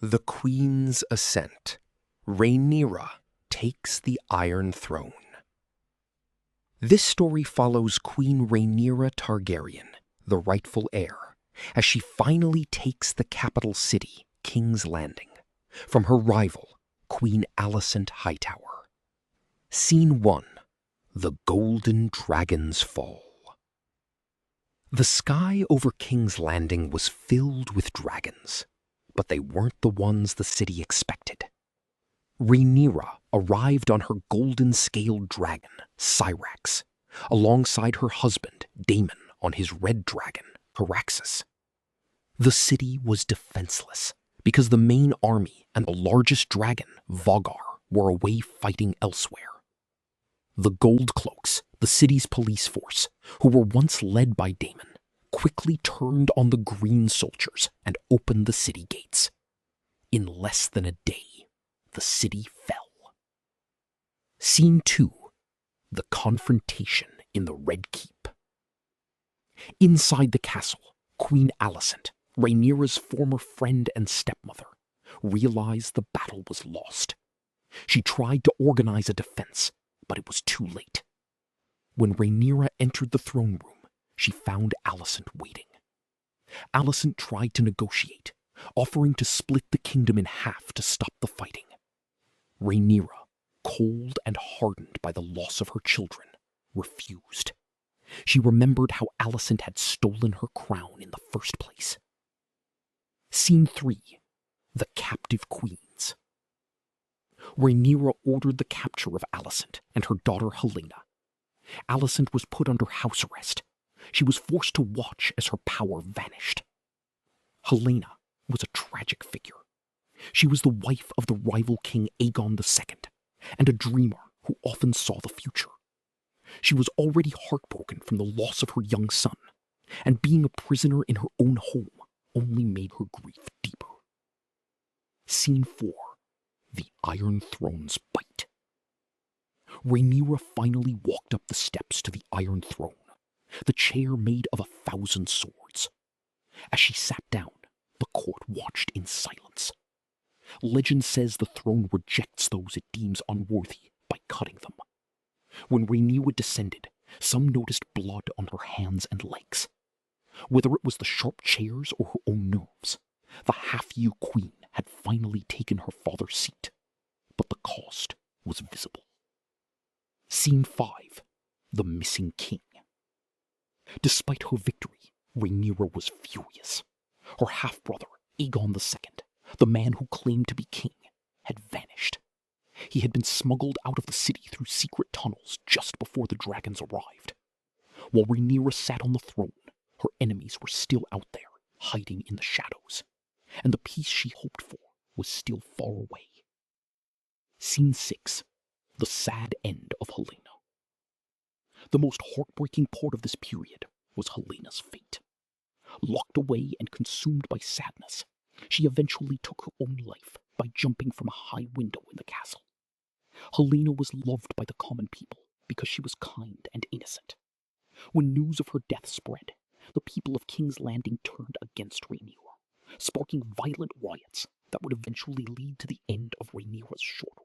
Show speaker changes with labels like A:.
A: The Queen's Ascent. Rhaenyra takes the Iron Throne. This story follows Queen Rhaenyra Targaryen, the rightful heir, as she finally takes the capital city, King's Landing, from her rival, Queen Alicent Hightower. Scene 1. The Golden Dragon's Fall. The sky over King's Landing was filled with dragons, but they weren't the ones the city expected. Rhaenyra arrived on her golden-scaled dragon, Syrax, alongside her husband, Daemon, on his red dragon, Caraxes. The city was defenseless because the main army and the largest dragon, Vhagar, were away fighting elsewhere. The Goldcloaks, the city's police force, who were once led by Daemon, quickly turned on the green soldiers and opened the city gates. In less than a day, the city fell. Scene 2. The Confrontation in the Red Keep. Inside the castle, Queen Alicent, Rhaenyra's former friend and stepmother, realized the battle was lost. She tried to organize a defense, but it was too late. When Rhaenyra entered the throne room, she found Alicent waiting. Alicent tried to negotiate, offering to split the kingdom in half to stop the fighting. Rhaenyra, cold and hardened by the loss of her children, refused. She remembered how Alicent had stolen her crown in the first place. Scene 3. The Captive Queens. Rhaenyra ordered the capture of Alicent and her daughter Helaena. Alicent was put under house arrest. She was forced to watch as her power vanished. Helaena was a tragic figure. She was the wife of the rival king Aegon II, and a dreamer who often saw the future. She was already heartbroken from the loss of her young son, and being a prisoner in her own home only made her grief deeper. Scene 4. The Iron Throne's Bite. Rhaenyra finally walked up the steps to the Iron Throne, the chair made of 1,000 swords. As she sat down, the court watched in silence. Legend says the throne rejects those it deems unworthy by cutting them. When Rhaenyra descended, some noticed blood on her hands and legs. Whether it was the sharp chairs or her own nerves, the half-year queen had finally taken her father's seat, but the cost was visible. Scene 5. The Missing King. Despite her victory, Rhaenyra was furious. Her half-brother, Aegon II, the man who claimed to be king, had vanished. He had been smuggled out of the city through secret tunnels just before the dragons arrived. While Rhaenyra sat on the throne, her enemies were still out there, hiding in the shadows, and the peace she hoped for was still far away. Scene 6. The Sad End of Helaena. The most heartbreaking part of this period was Helena's fate. Locked away and consumed by sadness, she eventually took her own life by jumping from a high window in the castle. Helaena was loved by the common people because she was kind and innocent. When news of her death spread, the people of King's Landing turned against Rhaenyra, sparking violent riots that would eventually lead to the end of Rhaenyra's short